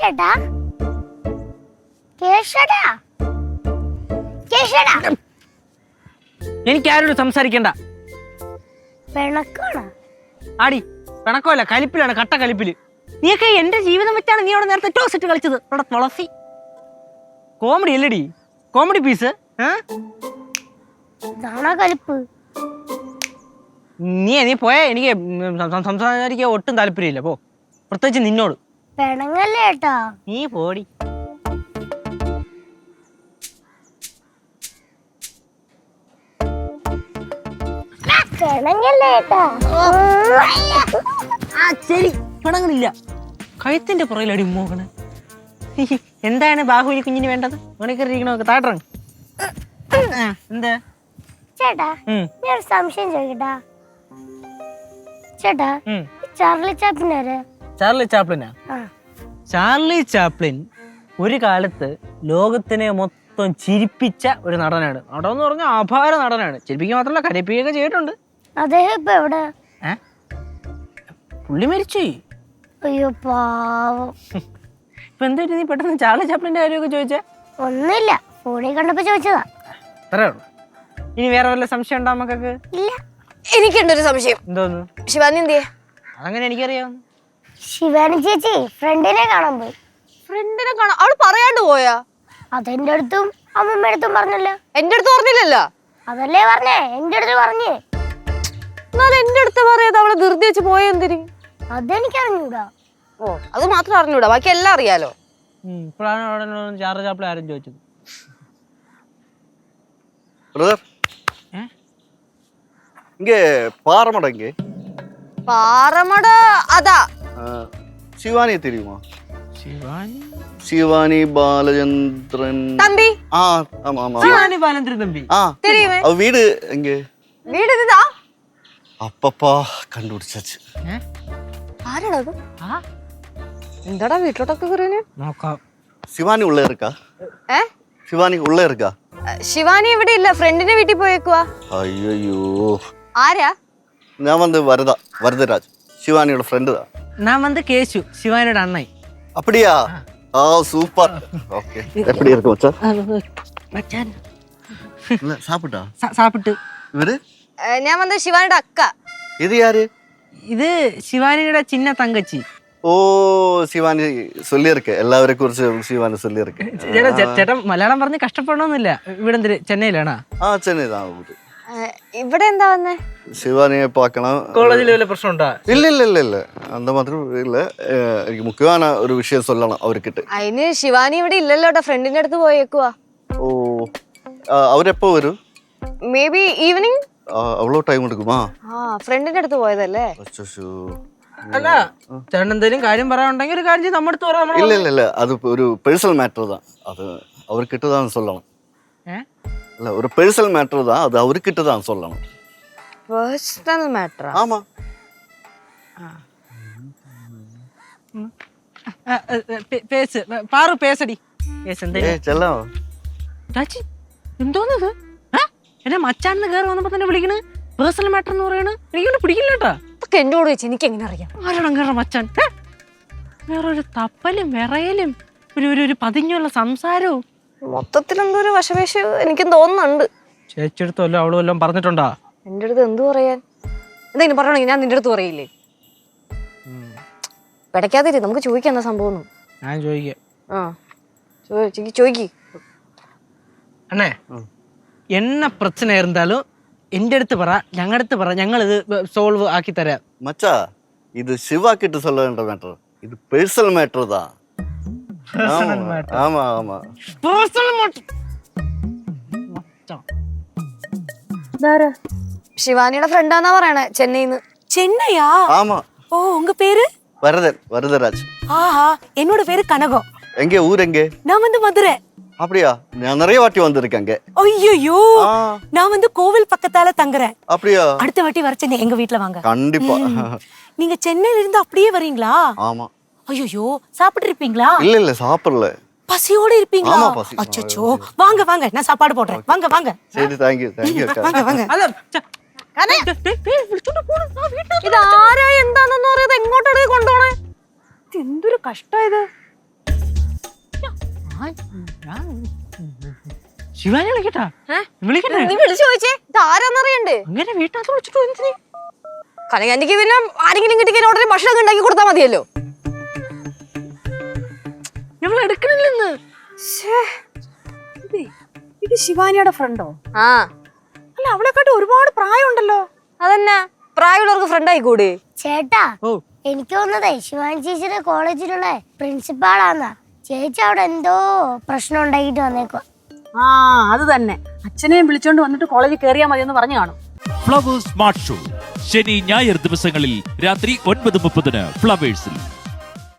ചേട്ടാ കേശടാ കേശടാ എനിക്ക് ആരോട് സംസാരിക്കണ്ട. പിണക്കാണ് ആടി പിണക്കമല്ല, കലിപ്പിലാണ്, കട്ട കലിപ്പില്. നീയൊക്കെ എന്റെ ജീവിതം വെച്ചാണ് നീ അവിടെ നേരത്തെ ടോസ് ഇട്ട് കളിച്ചത്. അവിടെ തുളസി കോമഡി അല്ലടി, കോമഡി പീസ്. കലിപ്പ്. നീ പോയാ എനിക്ക് സംസാരിക്കാൻ ഒട്ടും താല്പര്യമില്ല. പോ, പ്രത്യേകിച്ച് നിന്നോട്. പിണങ്ങല്ലേ ഏട്ടാ. നീ പോടി. പിണങ്ങല്ലേ ഏട്ടാ. ശരി, പിണങ്ങണില്ല. കഴുത്തിന്റെ പുറകിലടി മോഹണ്. എന്താണ് ബാഹുലി കുഞ്ഞിന് വേണ്ടത്? മണിക്കറിയിരിക്കണോ? താട്ടറങ്ങ്. എന്താ ചേട്ടാ ഞാൻ സംശയം ചോദിക്കട്ടാ. ചേട്ടാ ചാർലി ചാപ്ലിൻ ചാർലി ചാപ്ലിനാ? ചാർലി ചാപ്ലിൻ ഒരു കാലത്ത് ലോകത്തിനെ മൊത്തം ചിരിപ്പിച്ച ഒരു നടനാണ്. നടന്ന് പറഞ്ഞാൽ അപാര നടനാണ്. ചിരിപ്പിക്കുക മാത്രമല്ല, കരയിപ്പിക്കുകയൊക്കെ ചെയ്തിട്ടുണ്ട്. അദ്ദേഹം ഇപ്പൊ എവിടെ? പുള്ളി മരിച്ചു. അയ്യോ പാവം. ഇപ്പൊ എന്തായിട്ട് നീ പെട്ടെന്ന് ചാർലി ചാപ്ലിന്റെ കാര്യമൊക്കെ ചോദിച്ചേ? ഒന്നുമില്ല, ഫോണിൽ കണ്ടപ്പോ ചോദിച്ചതാ. അത്രേ ഉള്ളൂ. ഇനി വേറെ വല്ല സംശയം ഉണ്ടോ നമുക്കൊക്കെ? ഇല്ല. എനിക്കുണ്ടൊരു സംശയം. എന്തോന്ന്? ശിവാനി എന്തിയെ? അതങ്ങനെ എനിക്കറിയാം. ശിവാനി ചേച്ചി ഫ്രണ്ടിനെ കാണാൻ പോയി. ഫ്രണ്ടിനെ കാണാൻ അവള് പറയാണ്ട് പോയാ? അതെന്റെ അടുത്തും അമ്മമ്മ അടുത്തും പറഞ്ഞല്ലോ. എന്റെ അടുത്ത് പറഞ്ഞില്ലല്ലോ. അതല്ലേ പറഞ്ഞേ, എന്റെ അടുത്ത് പറഞ്ഞേ. എന്നാലും എന്റെ അടുത്ത് പറയാതെ അവളെ ധൃതി വെച്ച് പോയെന്തിരി? അതെനിക്ക് അറിഞ്ഞൂടാ. ഓ, അത് മാത്രം അറിഞ്ഞൂടാ, ബാക്കി എല്ലാം അറിയാലോ. ഇപ്പോഴാണ് ചാർലി ചാപ്ലിൻ ആരും ചോദിച്ചത്. പാറമട അതാ. ശിവാനി தெரியுமா? ശിവാനി ബാലചന്ദ്രൻ തമ്പി. ശിവാനി ബാലചന്ദ്രൻ തമ്പി தெரியுமே. அவ வீடு எங்க? വീട് ഇതാ. அப்பப்பா கண்டுபிடிச்சாச்சு. ആരാടാ അത്? എന്താടാ വീട്ടിലോട്ടൊക്കെ കയറിന്? നോക്കാം. ശിവാനി ഉള്ള இருக்கா? ശിവാനി ഉള്ള இருக்கா? ശിവാനി ഇവിടെ ഇല്ല, ഫ്രണ്ടിന്റെ വീട്ടിൽ പോയേക്കുവാ. അയ്യോ. ആരാ? ഞാൻ വന്ന് வரதராஜ், ശിവാനിയുടെ ഫ്രണ്ട് தான். நான் வந்து கேசு, சிவானியோட அண்ணன். அப்படியா? சூப்பர். ஓகே. எப்படி இருக்கு மச்சான்? மச்சான் இல்ல சாப்பிட்டா? சாப்பிட்டு. இவரு? ഞാൻ വന്ന് ശിവാനിയുടെ അക്ക. இது யாரு? இது சிவானியோட சின்ன தங்கச்சி. ഓ, ശിവാനി சொல்லிருக்கு, എല്ലാവരെ കുറിച്ച് ശിവാനി சொல்லிருக்கு. ചേട്ടൻ മലയാളം പറഞ്ഞ് കഷ്ടപ്പെടണമെന്നില്ല. ഇവിടെ എന്തിന്, ചെന്നൈയിലാണോ? ചെന്നൈ தான். ഇവിടെ എന്താ വന്നേ? ശിവാനിയെ பார்க்கணும். കോളേജിൽ വല്ല പ്രശ്നമുണ്ടോ? ഇല്ല அந்த மாதிரி இல்ல. എനിക്ക് മുഖ്യமான ഒരു വിഷയം சொல்லணும் അവർക്ക്. അതിന് ശിവാനി ഇവിടെ ഇല്ലല്ലോ, ഫ്രണ്ടിന്റെ അടുത്ത് പോയേക്കുവാ. ഓ, അവരെപ്പോ വരും? May be evening. അവളോ ടൈം എടുക്കുമാ? ഫ്രണ്ടിന്റെ അടുത്ത് പോയതല്ലേ. അല്ല, ചേട്ടൻ എന്തെങ്കിലും കാര്യം പറയാനുണ്ടെങ്കിൽ ഒരു കാര്യം നമ്മുടെ അടുത്ത് പറയാം. ഇല്ല അത് ഒരു പേഴ്സണൽ മാറ്റർ தான். അത് അവർക്കിട്ട് தான் சொல்லணும். இல்ல, ஒரு பேர்சனல் மேட்டர் தான், அது அவர்கிட்ட தான் சொல்லணும். Personal matter? ஆமா. பேசு பாரு, பேசடி. பேசு. ചെല്ലാം. രാജി എന്തോന്നത്? എന്നെ മച്ചാന്ന് കയറി വന്നപ്പോ തന്നെ വിളിക്കണ് പേഴ്സണൽ മാറ്റർ എന്ന് പറയണ്. എനിക്കൊന്നും പിടിക്കില്ല കേട്ടാ. ഇതൊക്കെ എന്നോട് വെച്ച് എനിക്ക് എങ്ങനെ അറിയാം? ആരോടും കയറ മച്ചാൻ. വേറൊരു തപ്പലും വിറയലും ഒരു പതിഞ്ഞുള്ള സംസാരവും. മൊത്തത്തിൽ എന്തോ ഒരു വശവേശം എനിക്കും തോന്നുന്നുണ്ട്. ചേച്ചിയെടുത്ത് വല്ലോ അവള് വല്ലതും പറഞ്ഞിട്ടുണ്ടാ? എന്റെ അടുത്ത് എന്തു പറയാൻ? എന്തെങ്കിലും പറയണെങ്കിൽ ഞാൻ നിന്റെ അടുത്ത് പറയില്ലേ? പിടയ്ക്കാതിരി, നമുക്ക് ചോദിക്കാം എന്താ സംഭവം. ഞാൻ ചോദിക്കാം. ചോദിക്ക്. അണ്ണേ, എന്നെ പ്രശ്നം இருந்தாலும் എന്റെ അടുത്ത് പറ, ഞങ്ങളുടെ അടുത്ത് പറ, ഞങ്ങൾ ഇത് സോൾവ് ആക്കി തരാം. மச்சா, இது சிவா கிட்ட சொல்ல வேண்டிய மேட்டர். இது பேர்சனல் மேட்டர் தான். ஆமா. Personal matter. ശിവാനിയുടെ ഫ്രണ്ടാന്നാ പറയണേ, ചെന്നൈന്ന്. ചെന്നൈயா? ஆமா. ஓ, உங்க பேரு? வரதராஜ். ஆஹா, என்னோட பேரு கனகம். எங்க ஊர் எங்க? நான் வந்து மதுரை. அப்படியா? நான் நிறைய வாட்டி வந்திருக்கேங்க. ஐயோ, நான் வந்து கோவில் பக்கத்தால தங்குறேன். அப்படியா? அடுத்த வாட்டி வரச்சேன் எங்க வீட்ல வாங்க. கண்டிப்பா. நீங்க சென்னையில இருந்து அப்படியே வரீங்களா? ஆமா. ஐயோ, சாப்பிட்டு இருப்பீங்களா? இல்ல சாப்பிடல. பசியோட இருப்பீங்களா? ஆமா, பசி. அச்சச்சோ, வாங்க நான் சாப்பாடு போடுறேன். வாங்க. சரி, தேங்க்யூ அக்கா. வாங்க. ഇതാരാ എന്താണെന്ന് പറയാതെ എങ്ങോട്ടാണ് കൊണ്ടുപോണേ? എന്തൊരു കഷ്ടായത്. ശിവാനി വിളിക്കട്ടാ? വിളിക്കട്ടെ? നീ വിളിച്ചു ചോദിച്ചേ ഇത് ആരാന്നറിയണ്ടേ? അങ്ങനെ വീട്ടിനകത്ത് വിളിച്ചിട്ട് എന്തിന്? കനകാന്റിക്ക് പിന്നെ ആരെങ്കിലും കിട്ടിക്കാൻ ഉടനെ ഭക്ഷണം ഉണ്ടാക്കി കൊടുത്താൽ മതിയല്ലോ. ഞങ്ങൾ എടുക്കണില്ലെന്ന്. ഇത് ശിവാനിയുടെ ഫ്രണ്ടോ? ആ അല്ല അവളെക്കാട്ട് ഒരുപാട് പ്രായമുണ്ടല്ലോ. അതന്നെ, പ്രായമുള്ളവർക്ക് ഫ്രണ്ട് ആയിക്കൂടെ? ചേട്ടാ ഓ എനിക്ക് തോന്നതേ ശിവാനി ചേച്ചിയുടെ കോളേജിലുള്ള പ്രിൻസിപ്പാളാന്നാ. ചേച്ചി അവിടെ എന്തോ പ്രശ്നം ഉണ്ടാക്കിട്ട് വന്നേക്കുവാ. ആ അത് തന്നെ. അച്ഛനെയും വിളിച്ചോണ്ട് വന്നിട്ട് കോളേജിൽ കയറിയാൽ മതി എന്ന് പറഞ്ഞു കാണും. ഫ്ലവേഴ്സ് സ്മാർട്ട് ഷോ ശനി ഞായർ ദിവസങ്ങളിൽ രാത്രി 9:30 ഫ്ലവേഴ്സിൽ.